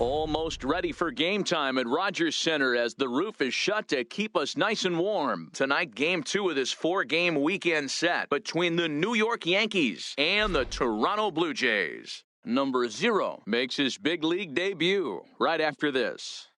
Almost ready for game time at Rogers Center as the roof is shut to keep us nice and warm. Tonight, game 2 of this 4-game weekend set between the New York Yankees and the Toronto Blue Jays. Number 0 makes his big league debut right after this.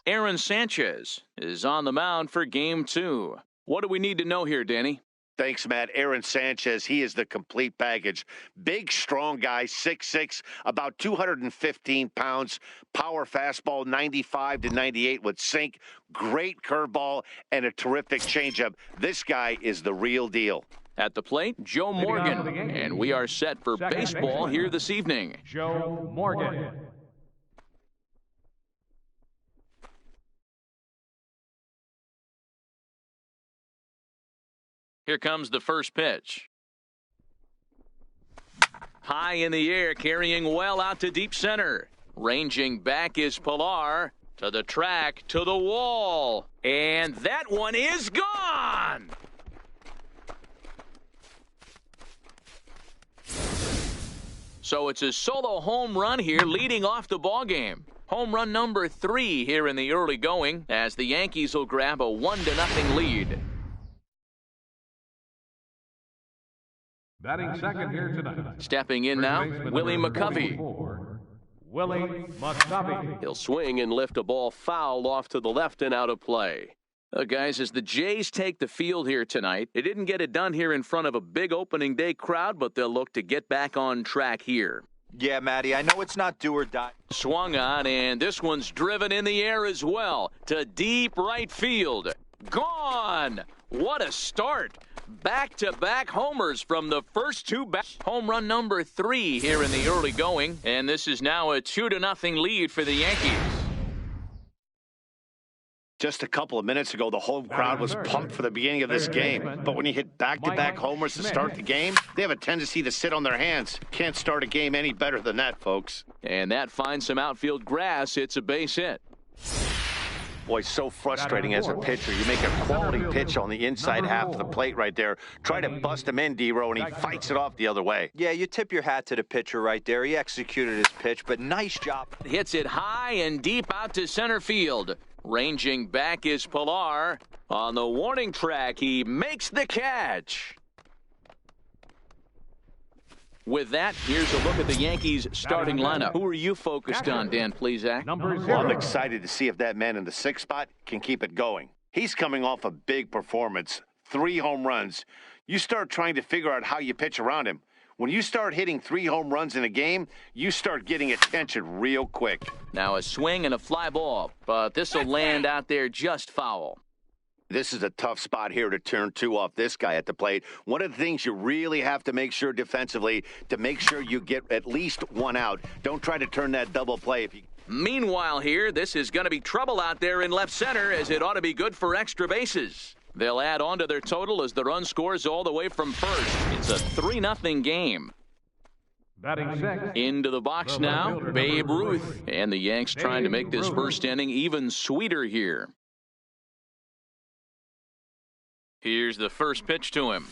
Aaron Sanchez is on the mound for game 2. What do we need to know here, Danny? Thanks, Matt. Aaron Sanchez, he is the complete package. Big, strong guy, 6'6", about 215 pounds. Power fastball, 95 to 98 with sink. Great curveball and a terrific changeup. This guy is the real deal. At the plate, Joe Morgan. And we are set for baseball here this evening. Joe Morgan. Here comes the first pitch. High in the air, carrying well out to deep center. Ranging back is Pilar. To the track, to the wall. And that one is gone! So it's a solo home run here leading off the ballgame. Home run number 3 here in the early going as the Yankees will grab a 1-0 lead. Batting second here tonight. Stepping in now, Willie McCovey. Willie McCovey. He'll swing and lift a ball foul off to the left and out of play. Guys, as the Jays take the field here tonight, they didn't get it done here in front of a big opening day crowd, but they'll look to get back on track here. Yeah, Matty, I know it's not do or die. Swung on, and this one's driven in the air as well to deep right field. Gone! What a start! Back-to-back homers from the first 2 home run number 3 here in the early going, and this is now a 2-0 lead for the Yankees. Just a couple of minutes ago, the home crowd was pumped for the beginning of this game. But when you hit back-to-back homers to start the game, they have a tendency to sit on their hands. Can't start a game any better than that, folks. And that finds some outfield grass. It's a base hit. Boy, so frustrating as a pitcher. You make a quality pitch on the inside half of the plate right there. Try to bust him in, D-Row, and he fights it off the other way. Yeah, you tip your hat to the pitcher right there. He executed his pitch, but nice job. Hits it high and deep out to center field. Ranging back is Pilar. On the warning track, he makes the catch. With that, here's a look at the Yankees' starting lineup. Who are you focused on, Dan Plesac? Well, I'm excited to see if that man in the 6th spot can keep it going. He's coming off a big performance, 3 home runs. You start trying to figure out how you pitch around him. When you start hitting 3 home runs in a game, you start getting attention real quick. Now a swing and a fly ball, but this will land out there just foul. This is a tough spot here to turn 2 off this guy at the plate. One of the things you really have to make sure defensively to make sure you get at least 1 out. Don't try to turn that double play. Meanwhile here, this is going to be trouble out there in left center as it ought to be good for extra bases. They'll add on to their total as the run scores all the way from first. It's a 3-0 game. Batting second. Into the box now, Babe Ruth. And the Yanks trying to make this first inning even sweeter here. Here's the first pitch to him.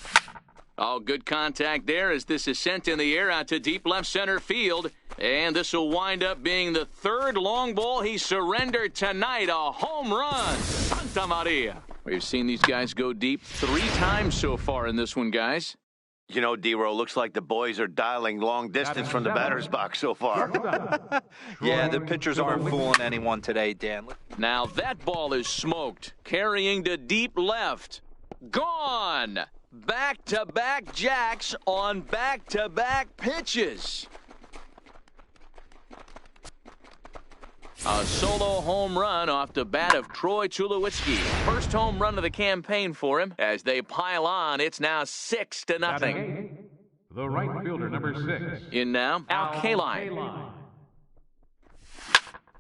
Oh, good contact there as this is sent in the air out to deep left center field. And this will wind up being the 3rd long ball he surrendered tonight. A home run. Santa Maria. We've seen these guys go deep 3 times so far in this one, guys. You know, D-Row, looks like the boys are dialing long distance from the batter's box so far. Yeah, the pitchers aren't fooling anyone today, Dan. Now that ball is smoked. Carrying to deep left. Gone! Back-to-back jacks on back-to-back pitches. A solo home run off the bat of Troy Tulowitzki. First home run of the campaign for him. As they pile on, it's now 6-0. The right fielder, number 6. In now, Al Kaline.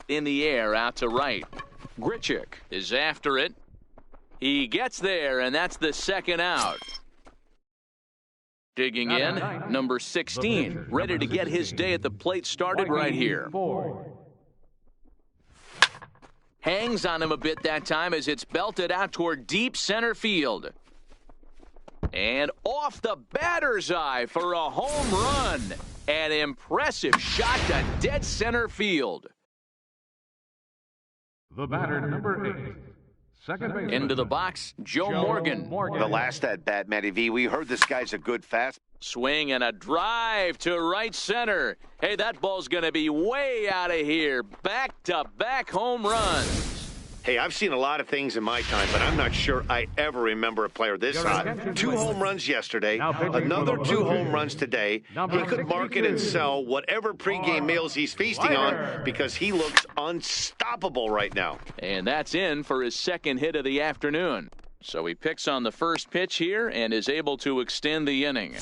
In the air, out to right. Grichuk is after it. He gets there, and that's the 2nd out. Digging in, number 16, ready to get his day at the plate started right here. Hangs on him a bit that time as it's belted out toward deep center field. And off the batter's eye for a home run. An impressive shot to dead center field. The batter, number 8. Second baseman. Into the box, Joe Morgan. The last at bat, Matty V, we heard this guy's a good fast. Swing and a drive to right center. Hey, that ball's going to be way out of here. Back-to-back home runs. Hey, I've seen a lot of things in my time, but I'm not sure I ever remember a player this hot. 2 home runs yesterday, another 2 home runs today. He could market and sell whatever pregame meals he's feasting on because he looks unstoppable right now. And that's in for his second hit of the afternoon. So he picks on the first pitch here and is able to extend the inning.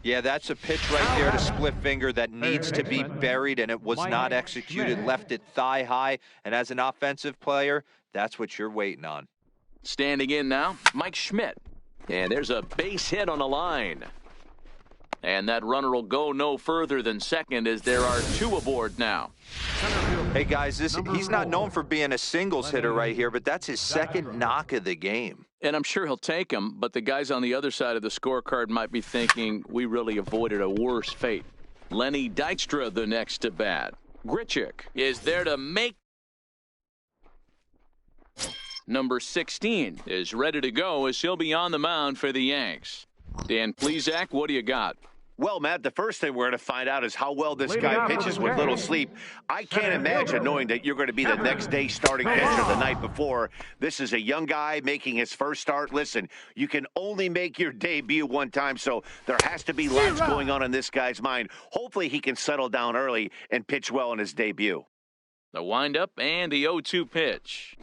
Yeah, that's a pitch right there to split finger that needs to be buried, and it was not executed. Left it thigh high, and as an offensive player, that's what you're waiting on. Standing in now, Mike Schmidt. And there's a base hit on the line. And that runner will go no further than second as there are 2 aboard now. Hey, guys, he's not known for being a singles hitter right here, but that's his second knock of the game. And I'm sure he'll take him, but the guys on the other side of the scorecard might be thinking we really avoided a worse fate. Lenny Dykstra the next to bat. Grichuk is there to make. Number 16 is ready to go as he'll be on the mound for the Yanks. Dan Plesac, what do you got? Well, Matt, the first thing we're going to find out is how well this guy pitches with little sleep. I can't imagine knowing that you're going to be the next day starting pitcher the night before. This is a young guy making his first start. Listen, you can only make your debut one time, so there has to be lots going on in this guy's mind. Hopefully he can settle down early and pitch well in his debut. The windup and the 0-2 pitch.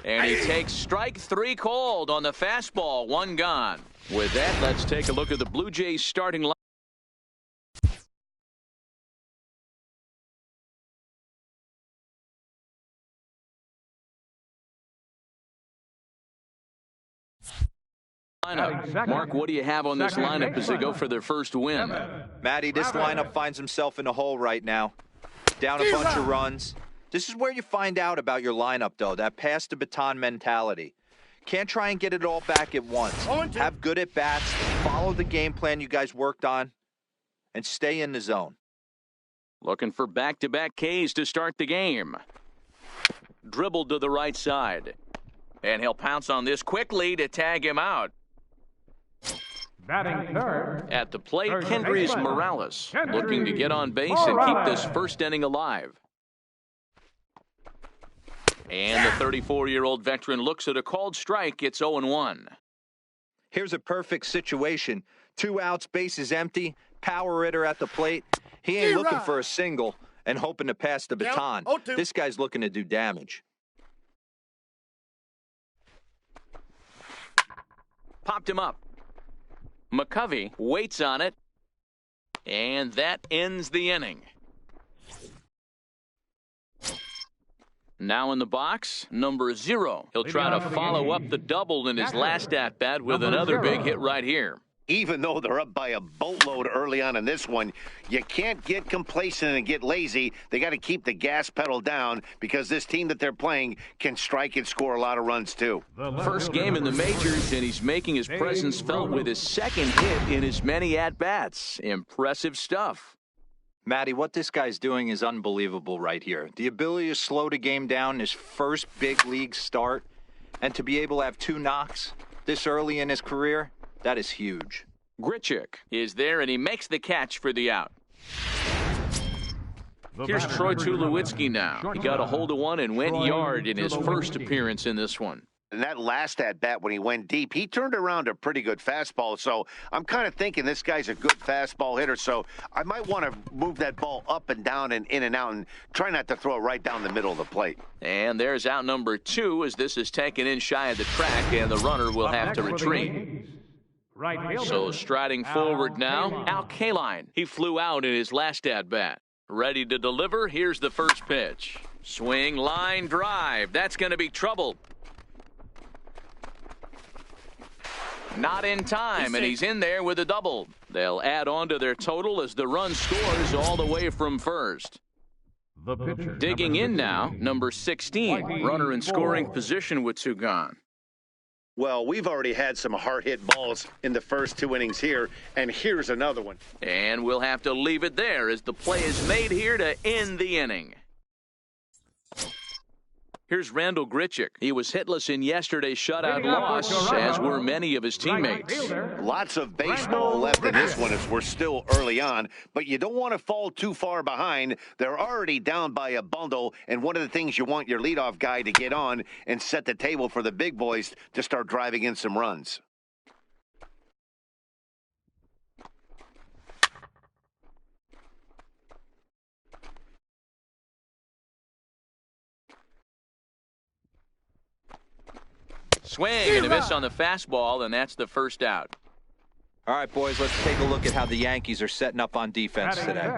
And he takes strike 3 called on the fastball, 1 gone. With that, let's take a look at the Blue Jays starting line. Mark, what do you have on this lineup as they go for their first win? Matty, this lineup finds himself in a hole right now. Down a bunch of runs. This is where you find out about your lineup, though, that pass the baton mentality. Can't try and get it all back at once. Have good at-bats, follow the game plan you guys worked on, and stay in the zone. Looking for back-to-back Ks to start the game. Dribbled to the right side. And he'll pounce on this quickly to tag him out. Batting third. At the plate, Kendrys Morales, looking to get on base and keep this first inning alive. And the 34-year-old veteran looks at a called strike. It's 0-1. Here's a perfect situation. 2 outs, base is empty, power hitter at the plate. He ain't looking for a single and hoping to pass the baton. This guy's looking to do damage. Popped him up. McCovey waits on it. And that ends the inning. Now in the box, number 0. He'll try to follow up the double in his last at-bat with another big hit right here. Even though they're up by a boatload early on in this one, you can't get complacent and get lazy. They got to keep the gas pedal down because this team that they're playing can strike and score a lot of runs, too. First game in the majors, and he's making his presence felt with his second hit in as many at-bats. Impressive stuff. Matty, what this guy's doing is unbelievable right here. The ability to slow the game down in his first big league start, and to be able to have 2 knocks this early in his career, that is huge. Grichuk is there, and he makes the catch for the out. Here's Troy Tulowitzki now. He got a hold of one and went yard in his first appearance in this one. And that last at-bat when he went deep, he turned around a pretty good fastball. So I'm kind of thinking this guy's a good fastball hitter. So I might want to move that ball up and down and in and out and try not to throw it right down the middle of the plate. And there's out number 2 as this is taken in shy of the track, and the runner will have to retreat. So striding forward now, Al Kaline. He flew out in his last at-bat. Ready to deliver. Here's the first pitch. Swing, line, drive. That's going to be trouble. Not in time, and he's in there with a double. They'll add on to their total as the run scores all the way from first. The pitcher, Digging in now, number 16. Runner in scoring position with 2 gone. Well, we've already had some hard-hit balls in the first 2 innings here, and here's another one. And we'll have to leave it there as the play is made here to end the inning. Here's Randall Grichuk. He was hitless in yesterday's shutout loss, as were many of his teammates. Lots of baseball left in this one as we're still early on, but you don't want to fall too far behind. They're already down by a bundle, and one of the things you want your leadoff guy to get on and set the table for the big boys to start driving in some runs. Swing and a miss on the fastball, and that's the first out. All right, boys, let's take a look at how the Yankees are setting up on defense today.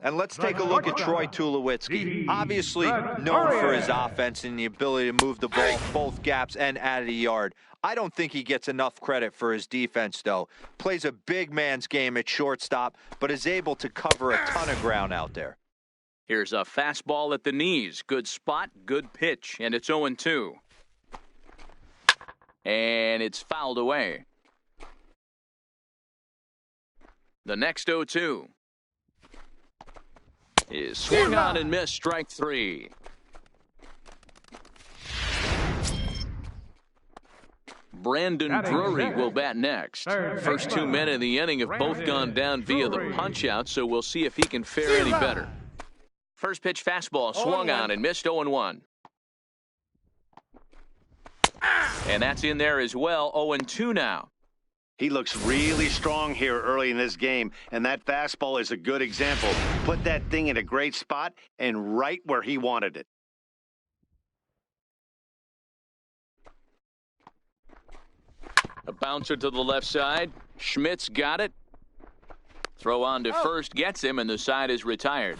And let's take a look at Troy Tulowitzki. Obviously known for his offense and the ability to move the ball both gaps and out of the yard. I don't think he gets enough credit for his defense, though. Plays a big man's game at shortstop, but is able to cover a ton of ground out there. Here's a fastball at the knees. Good spot, good pitch, and it's 0-2. And it's fouled away. The next 0-2 is swung on and missed, strike 3. Brandon Drury will bat next. First 2 men in the inning have both gone down via the punch-out, so we'll see if he can fare any better. First pitch fastball swung on and missed, 0-1. And that's in there as well, 0-2 now. He looks really strong here early in this game, and that fastball is a good example. Put that thing in a great spot and right where he wanted it. A bouncer to the left side. Schmidt's got it. Throw on to first, gets him, and the side is retired.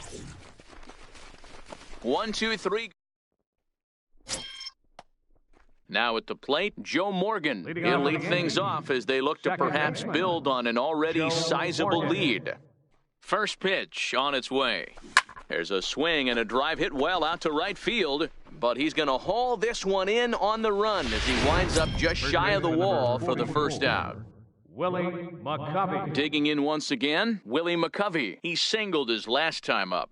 1-2-3. Now at the plate, Joe Morgan. He'll lead things off as they look to perhaps build on an already sizable lead. First pitch on its way. There's a swing and a drive hit well out to right field, but he's going to haul this one in on the run as he winds up just shy of the wall for the first out. Willie McCovey. Digging in once again, Willie McCovey. He singled his last time up.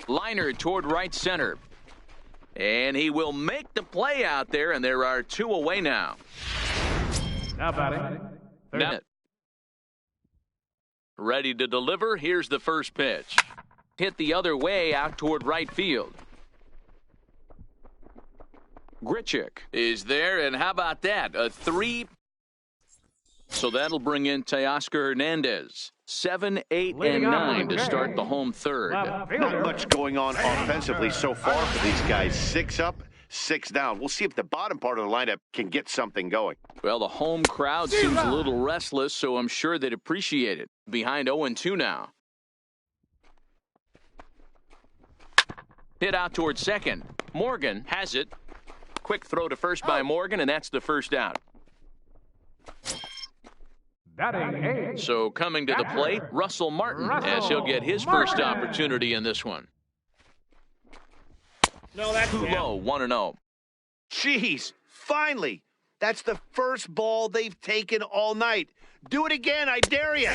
Liner toward right center. And he will make the play out there, and there are 2 away now. Now batting. Net. Ready to deliver. Here's the first pitch. Hit the other way out toward right field. Grichuk is there, and how about that? A 3. So that'll bring in Teoscar Hernandez. 7, 8, and 9 to start the home third. Not much going on offensively so far for these guys. 6 up, 6 down. We'll see if the bottom part of the lineup can get something going. Well, the home crowd seems a little restless, so I'm sure they'd appreciate it. Behind 0-2 now. Hit out towards second. Morgan has it. Quick throw to first by Morgan, and that's the first out. So coming to the plate, Russell Martin, as he'll get his first opportunity in this one. No, that's Too low, 1-0. Jeez, finally. That's the first ball they've taken all night. Do it again, I dare you.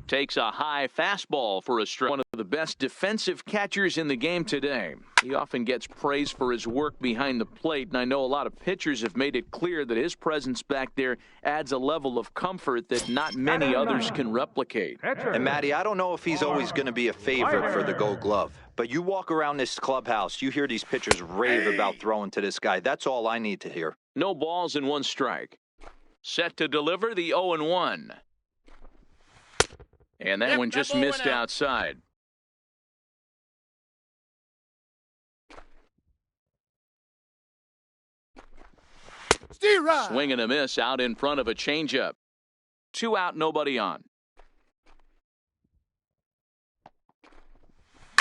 Takes a high fastball for a strike. One of the best defensive catchers in the game today. He often gets praise for his work behind the plate, and I know a lot of pitchers have made it clear that his presence back there adds a level of comfort that not many others can replicate. And, Matty, I don't know if he's always going to be a favorite for the Gold Glove, but you walk around this clubhouse, you hear these pitchers rave about throwing to this guy. That's all I need to hear. No balls and 1 strike. Set to deliver the 0-1. And that one just missed outside. Swing and a miss out in front of a changeup. 2 out, nobody on.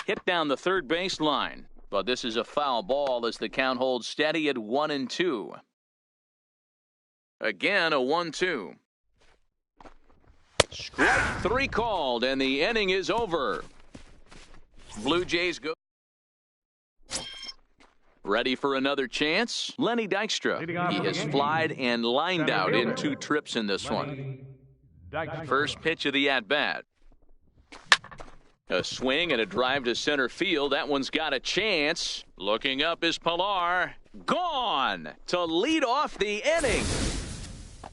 Hit down the third base line, but this is a foul ball as the count holds steady at 1-2. Again, a 1-2. Strike 3 called, and the inning is over. Blue Jays go. Ready for another chance? Lenny Dykstra. He has flied and lined out in 2 trips in this one. First pitch of the at-bat. A swing and a drive to center field. That one's got a chance. Looking up is Pilar. Gone to lead off the inning.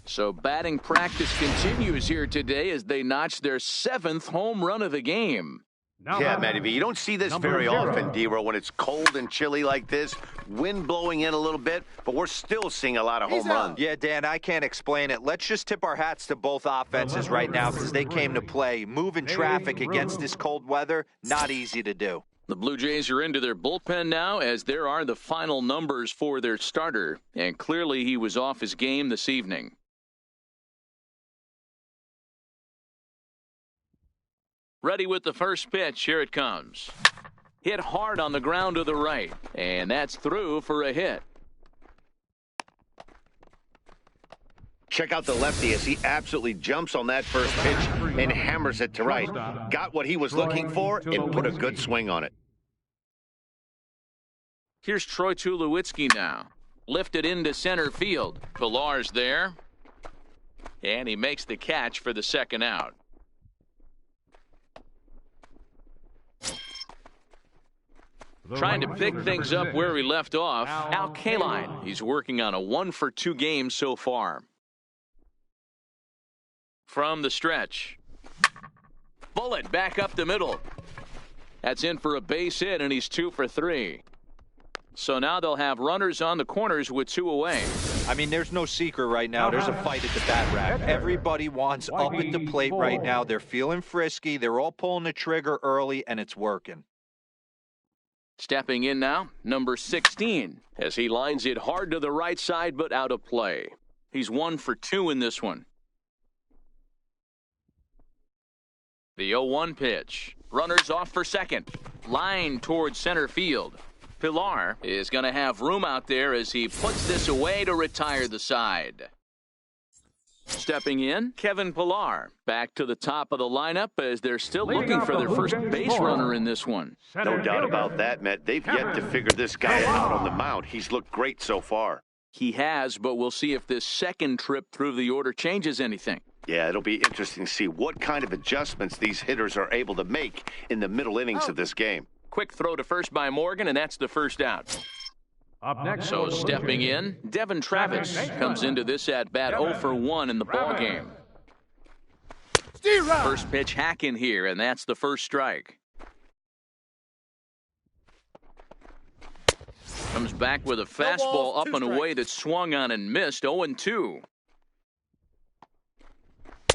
So batting practice continues here today as they notch their 7th home run of the game. Yeah, Matty V, you don't see this very often, D-Row, when it's cold and chilly like this, wind blowing in a little bit, but we're still seeing a lot of home runs. Yeah, Dan, I can't explain it. Let's just tip our hats to both offenses right now because they came to play. Moving traffic against this cold weather, not easy to do. The Blue Jays are into their bullpen now as there are the final numbers for their starter, and clearly he was off his game this evening. Ready with the first pitch. Here it comes. Hit hard on the ground to the right, and that's through for a hit. Check out the lefty as he absolutely jumps on that first pitch and hammers it to right. Got what he was looking for and put a good swing on it. Here's Troy Tulowitzki now. Lifted into center field. Pilar's there. And he makes the catch for the second out. Trying to pick things up where we left off, Al Kaline. He's working on a 1-for-2 game so far. From the stretch. Bullet back up the middle. That's in for a base hit, and he's 2 for 3. So now they'll have runners on the corners with 2 away. I mean, there's no secret right now. There's a fight at the bat rack. Everybody wants up at the plate right now. They're feeling frisky. They're all pulling the trigger early, and it's working. Stepping in now, number 16, as he lines it hard to the right side but out of play. He's 1 for 2 in this one. The 0-1 pitch. Runners off for second. Line towards center field. Pilar is going to have room out there as he puts this away to retire the side. Stepping in, Kevin Pilar. Back to the top of the lineup as they're still looking for their first base runner in this one. No doubt about that, Matt. They've yet to figure this guy out on the mound. He's looked great so far. He has, but we'll see if this second trip through the order changes anything. Yeah, it'll be interesting to see what kind of adjustments these hitters are able to make in the middle innings of this game. Quick throw to first by Morgan, and that's the first out. Up next. So stepping in, Devin Travis comes into this at-bat 0 for 1 in the ballgame. First pitch hack in here, and that's the first strike. Comes back with a fastball up and away that swung on and missed, 0-2.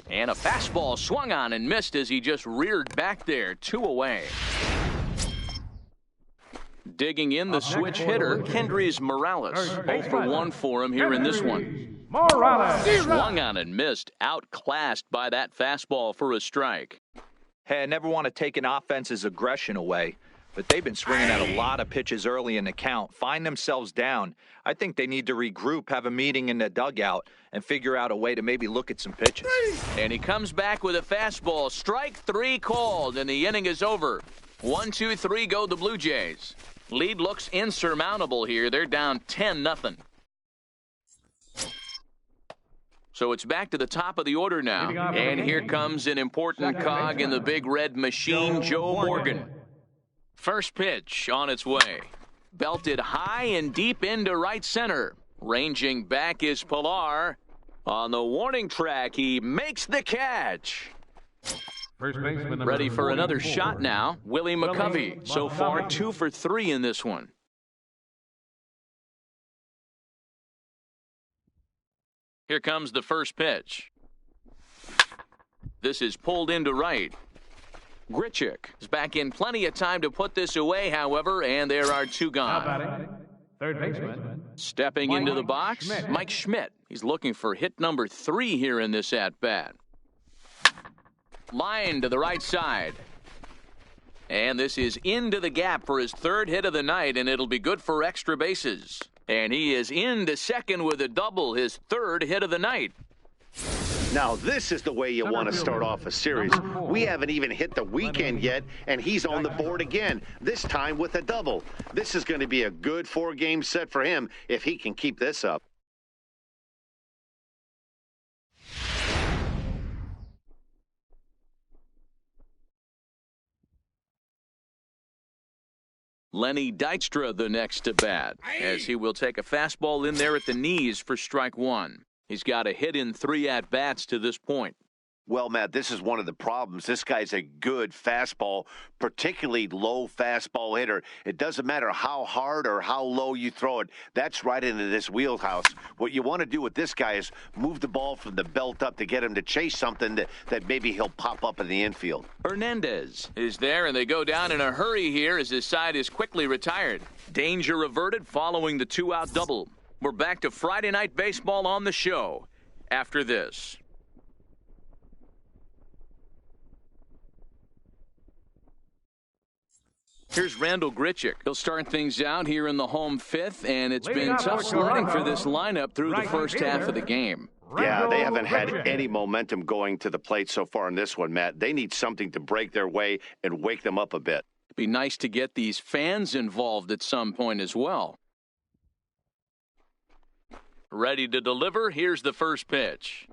And a fastball swung on and missed as he just reared back there, 2 away. Digging in the switch hitter, Kendrys Morales. 0 for 1 for him here in this one. Swung on and missed, outclassed by that fastball for a strike. Hey, I never want to take an offense's aggression away, but they've been swinging at a lot of pitches early in the count, find themselves down. I think they need to regroup, have a meeting in the dugout, and figure out a way to maybe look at some pitches. And he comes back with a fastball. Strike 3 called, and the inning is over. 1-2-3 go the Blue Jays. Lead looks insurmountable here. They're down 10-0. So it's back to the top of the order now. And here comes an important cog in the big red machine, Joe Morgan. First pitch on its way. Belted high and deep into right center. Ranging back is Pilar. On the warning track, he makes the catch. Ready for another shot now, Willie McCovey. So far, 2 for 3 in this one. Here comes the first pitch. This is pulled into right. Grichuk is back in plenty of time to put this away, however, and there are 2 gone. Third baseman. Stepping into the box, Mike Schmidt. He's looking for hit number 3 here in this at-bat. Line to the right side. And this is into the gap for his 3rd hit of the night, and it'll be good for extra bases. And he is into second with a double, his 3rd hit of the night. Now, this is the way you want to start off a series. We haven't even hit the weekend yet, and he's on the board again, this time with a double. This is going to be a good 4-game set for him if he can keep this up. Lenny Dykstra the next to bat, as he will take a fastball in there at the knees for strike one. He's got a hit in 3 at-bats to this point. Well, Matt, this is one of the problems. This guy's a good fastball, particularly low fastball hitter. It doesn't matter how hard or how low you throw it. That's right into this wheelhouse. What you want to do with this guy is move the ball from the belt up to get him to chase something that maybe he'll pop up in the infield. Hernandez is there, and they go down in a hurry here as his side is quickly retired. Danger averted following the 2-out double. We're back to Friday Night Baseball on the show after this. Here's Randall Grichuk. He'll start things out here in the home 5th, and it's been tough sledding for this lineup through the first half of the game. Yeah, they haven't had any momentum going to the plate so far in this one, Matt. They need something to break their way and wake them up a bit. It'd be nice to get these fans involved at some point as well. Ready to deliver. Here's the first pitch.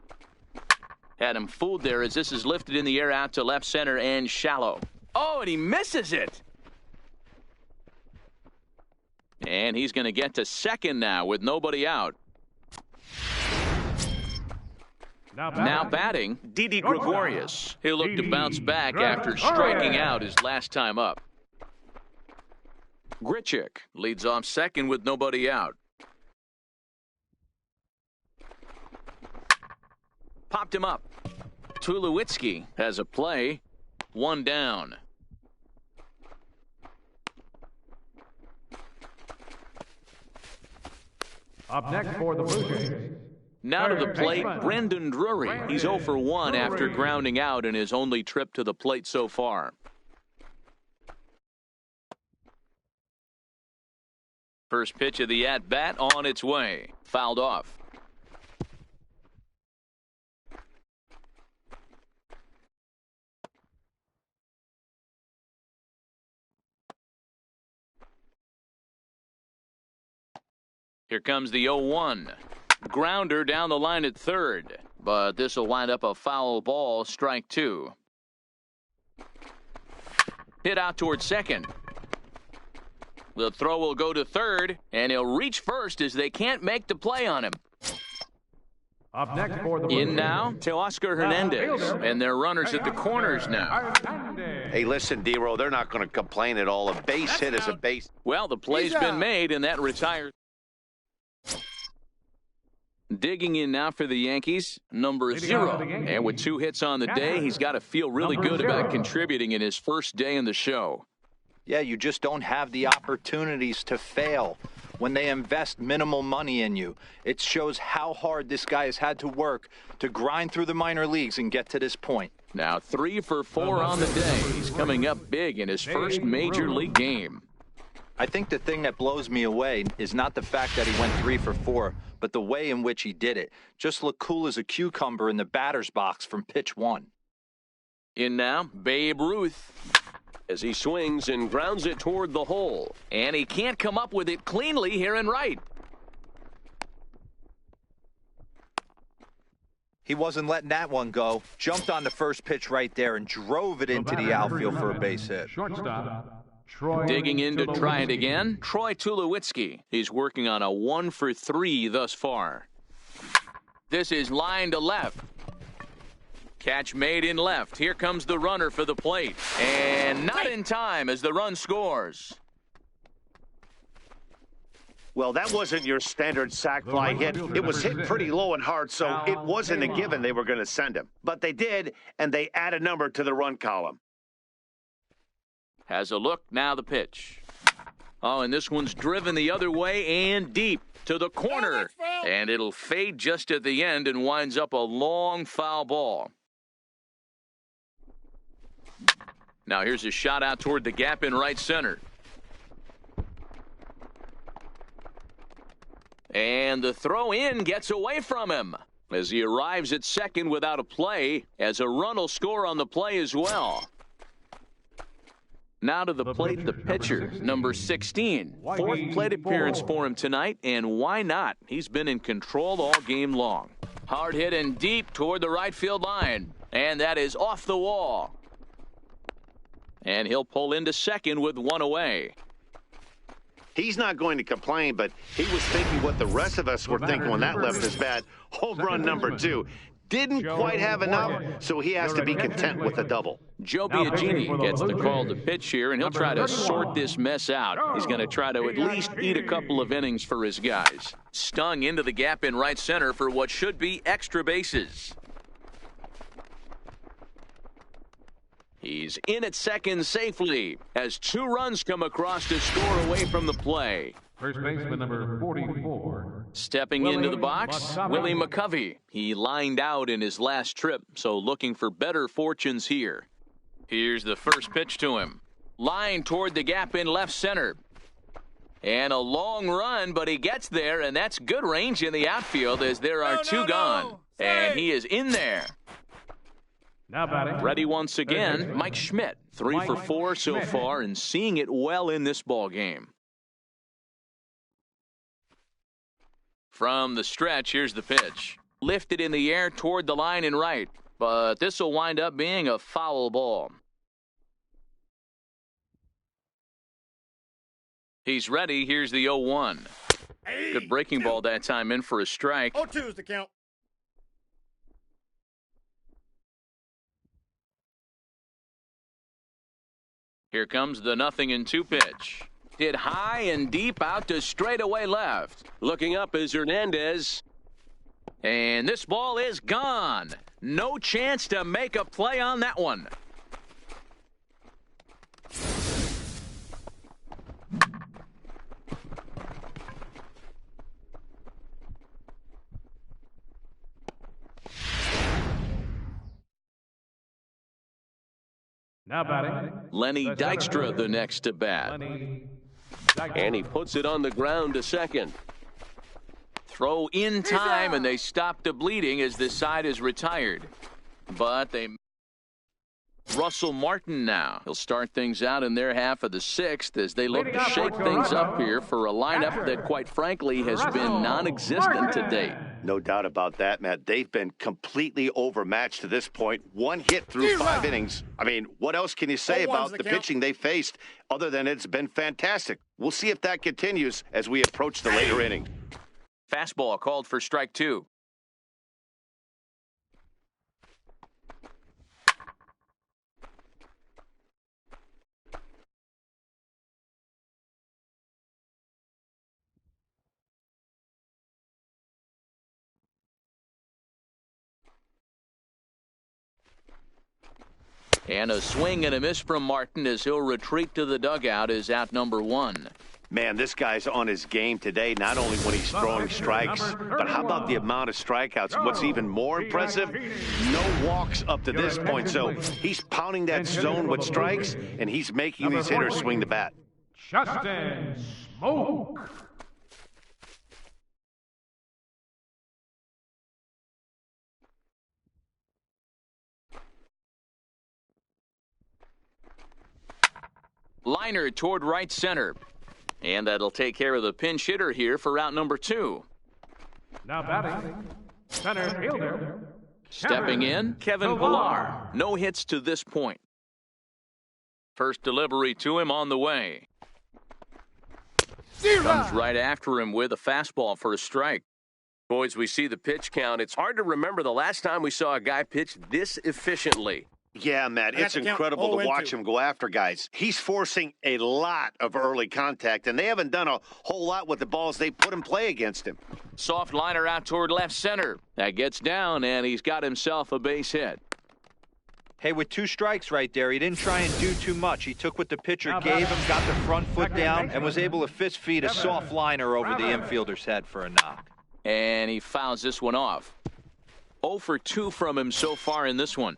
Had him fooled there as this is lifted in the air out to left center and shallow. Oh, and he misses it. And he's going to get to second now with nobody out. Now batting, Didi Gregorius. He'll look to bounce back after striking out his last time up. Grichuk leads off second with nobody out. Popped him up. Tulowitzki has a play. 1 down. Up next for the Blue Jays. Now to the plate, Brendan Drury. He's 0 for 1 after grounding out in his only trip to the plate so far. First pitch of the at-bat on its way. Fouled off. Here comes the 0-1. Grounder down the line at third, but this will wind up a foul ball, strike 2. Hit out towards second. The throw will go to third, and he'll reach first as they can't make the play on him. Up next for the Blue In now to Oscar Hernandez, and they're runners at the corners now. Hey, listen, D-Row, they're not going to complain at all. A base hit is a base. Well, the play's been made, and that retires. Digging in now for the Yankees, number 0. And with 2 hits on the day, he's got to feel really good about contributing in his first day in the show. Yeah, you just don't have the opportunities to fail when they invest minimal money in you. It shows how hard this guy has had to work to grind through the minor leagues and get to this point. Now 3 for 4 on the day. He's coming up big in his first major league game. I think the thing that blows me away is not the fact that he went 3 for 4, but the way in which he did it. Just look cool as a cucumber in the batter's box from pitch 1. In now, Babe Ruth. As he swings and grounds it toward the hole. And he can't come up with it cleanly here in right. He wasn't letting that one go. Jumped on the first pitch right there and drove it into the outfield for a base hit. Shortstop. Digging in to try it again, Troy Tulowitzki. He's working on a 1 for 3 thus far. This is line to left. Catch made in left. Here comes the runner for the plate. And not in time as the run scores. Well, that wasn't your standard sac fly hit. It was hit pretty low and hard, so it wasn't a given they were going to send him. But they did, and they add a number to the run column. Has a look, now the pitch. Oh, and this one's driven the other way and deep to the corner. And it'll fade just at the end and winds up a long foul ball. Now here's a shot out toward the gap in right center. And the throw in gets away from him. as he arrives at second without a play, as a run will score on the play as well. Now to the plate, the pitcher, number 16. Fourth plate appearance for him tonight, and why not? He's been in control all game long. Hard hit and deep toward the right field line, and that is off the wall. And he'll pull into second with one away. He's not going to complain, but he was thinking what the rest of us were thinking when that left his bat. Home run number 2. Didn't quite have enough, so he has to be content with a double. Joe Biagini gets the call to pitch here, and he'll try to sort this mess out. He's going to try to at least eat a couple of innings for his guys. Stung into the gap in right center for what should be extra bases. He's in at second safely as 2 runs come across to score away from the play. First baseman number 44. Stepping into the box, Willie McCovey. He lined out in his last trip, so looking for better fortunes here. Here's the first pitch to him. Line toward the gap in left center. And a long run, but he gets there, and that's good range in the outfield as there are 2 gone. And he is in there. Now batting. Ready once again, Mike Schmidt. 3 for 4 so far and seeing it well in this ball game. From the stretch, here's the pitch. Lifted in the air toward the line and right, but this will wind up being a foul ball. He's ready. Here's the 0-1. Good breaking ball that time in for a strike. 0-2 is the count. Here comes the 0-2 pitch. Hit high and deep out to straightaway left. Looking up is Hernandez. And this ball is gone. No chance to make a play on that one. Now batting. Lenny Dykstra the next to bat. And he puts it on the ground to second. Throw in time, and they stop the bleeding as this side is retired. But they... Russell Martin now. He'll start things out in their half of the 6th as they look to shake things up here for a lineup that, quite frankly, has been non-existent to date. No doubt about that, Matt. They've been completely overmatched to this point. 1 hit through 5 innings. I mean, what else can you say about the pitching they faced other than it's been fantastic? We'll see if that continues as we approach the later inning. Fastball called for strike 2. And a swing and a miss from Martin as he'll retreat to the dugout is out number 1. Man, this guy's on his game today, not only when he's throwing strikes, but how about the amount of strikeouts? And what's even more impressive, no walks up to this point. So he's pounding that zone with strikes, and he's making these hitters swing the bat. Justin Smoke. Liner toward right center. And that'll take care of the pinch hitter here for out number 2. Now batting. Center fielder. Stepping in, Kevin Pillar. No hits to this point. First delivery to him on the way. Comes right after him with a fastball for a strike. Boys, we see the pitch count. It's hard to remember the last time we saw a guy pitch this efficiently. Yeah, Matt, it's incredible to watch him go after guys. He's forcing a lot of early contact, and they haven't done a whole lot with the balls they put in play against him. Soft liner out toward left center. That gets down, and he's got himself a base hit. Hey, with 2 strikes right there, he didn't try and do too much. He took what the pitcher gave him, got the front foot down, and was able to fist feed a soft liner over the infielder's head for a knock. And he fouls this one off. 0 for 2 from him so far in this one.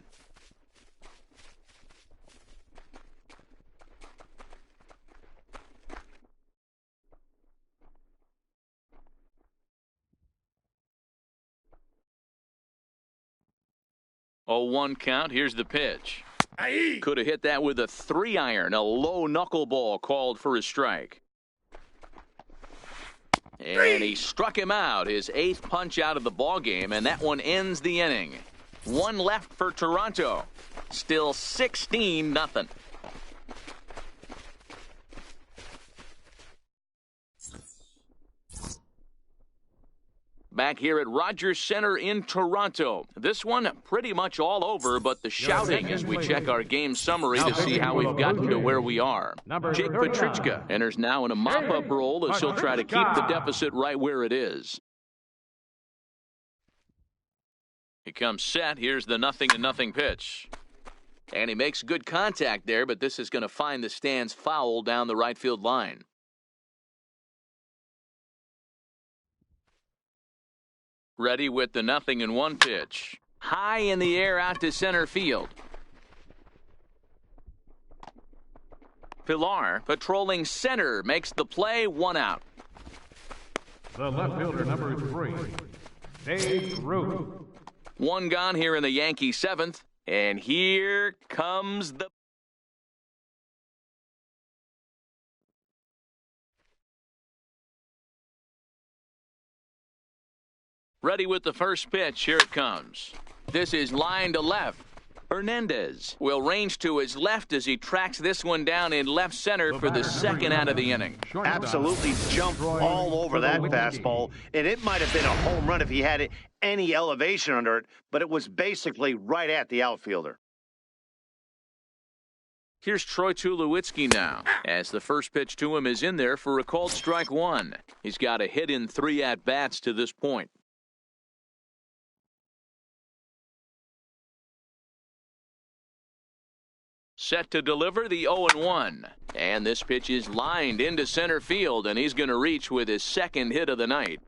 0-1 count. Here's the pitch. Could have hit that with a 3-iron. A low knuckleball called for a strike. And he struck him out, his 8th punch out of the ball game, and that one ends the inning. 1 left for Toronto. Still 16-0. Back here at Rogers Center in Toronto. This one pretty much all over, but the shouting as we check our game summary to see how we've gotten to where we are. Jake Petrichka enters now in a mop-up role as he'll try to keep the deficit right where it is. He comes set. Here's the 0-0 pitch. And he makes good contact there, but this is going to find the stands foul down the right field line. Ready with the 0-1 pitch. High in the air out to center field. Pilar patrolling center makes the play, 1 out. The left fielder, number 3, Dave Ruth. 1 gone here in the Yankee 7th. And here comes the... Ready with the first pitch. Here it comes. This is line to left. Hernandez will range to his left as he tracks this one down in left center for the 2nd out of the inning. Absolutely jumped all over that fastball, and it might have been a home run if he had any elevation under it, but it was basically right at the outfielder. Here's Troy Tulowitzki now, as the first pitch to him is in there for a called strike 1. He's got a hit in 3 at-bats to this point. Set to deliver the 0-1. And this pitch is lined into center field, and he's going to reach with his 2nd hit of the night.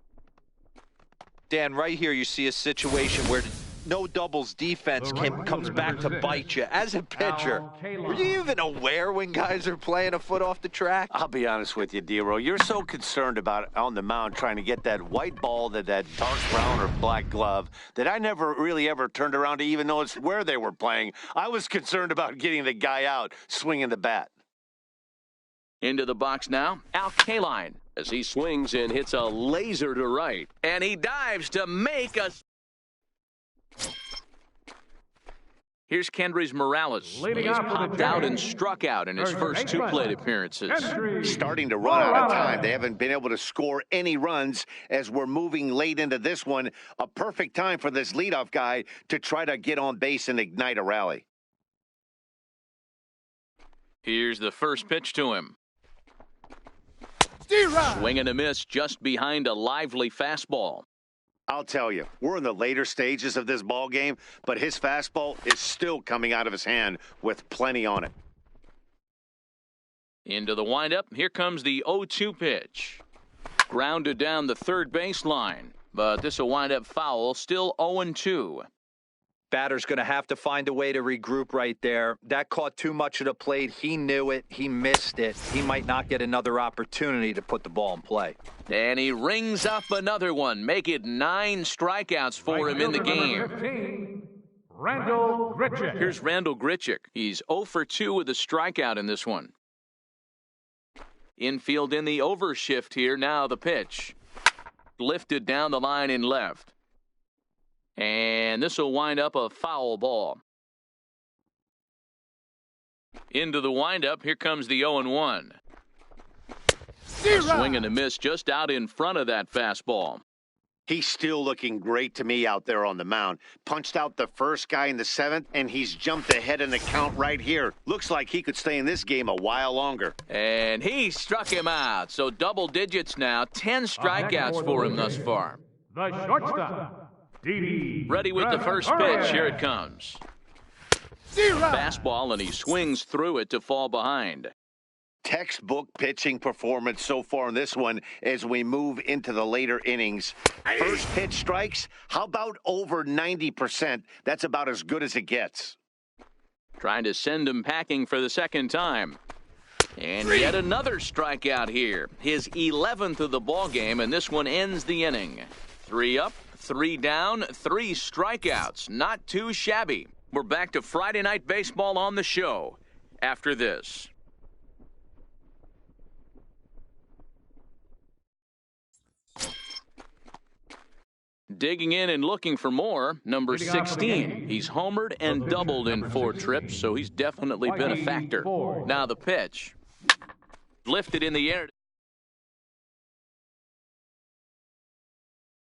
Dan, right here you see a situation where no doubles defense comes back to bite you. As a pitcher, were you even aware when guys are playing a foot off the track? I'll be honest with you, D-Row. You're so concerned about on the mound trying to get that white ball to that dark brown or black glove that I never really ever turned around to even notice where they were playing. I was concerned about getting the guy out swinging the bat. Into the box now, Al Kaline, as he swings and hits a laser to right. And he dives to make a... Here's Kendrys Morales. He's popped out and struck out in his first 2 plate appearances. Starting to run out of time. They haven't been able to score any runs as we're moving late into this one. A perfect time for this leadoff guy to try to get on base and ignite a rally. Here's the first pitch to him. Swing and a miss just behind a lively fastball. I'll tell you, we're in the later stages of this ball game, but his fastball is still coming out of his hand with plenty on it. Into the windup. Here comes the 0-2 pitch. Grounded down the third baseline, but this will wind up foul. Still 0-2. Batter's going to have to find a way to regroup right there. That caught too much of the plate. He knew it. He missed it. He might not get another opportunity to put the ball in play. And he rings up another one. Make it 9 strikeouts for him in the game. 15, Randall Grichuk. Here's Randall Grichuk. He's 0 for 2 with a strikeout in this one. Infield in the overshift here. Now the pitch. Lifted down the line in left. And this will wind up a foul ball. Into the windup. Here comes the 0-1. A swing and a miss just out in front of that fastball. He's still looking great to me out there on the mound. Punched out the first guy in the 7th, and he's jumped ahead in the count right here. Looks like he could stay in this game a while longer. And he struck him out. So double digits now. 10 strikeouts for him thus far. The shortstop, Didi. Ready with the first pitch. Here it comes. Fastball, and he swings through it to fall behind. Textbook pitching performance so far in this one as we move into the later innings. First pitch strikes, how about over 90%? That's about as good as it gets. Trying to send him packing for the 2nd time. And yet another strikeout here. His 11th of the ball game, and this one ends the inning. 3 up, 3 down, 3 strikeouts. Not too shabby. We're back to Friday Night Baseball on the show after this. Digging in and looking for more, number 16. He's homered and doubled in 4 trips, so he's definitely been a factor. Now the pitch. Lifted in the air.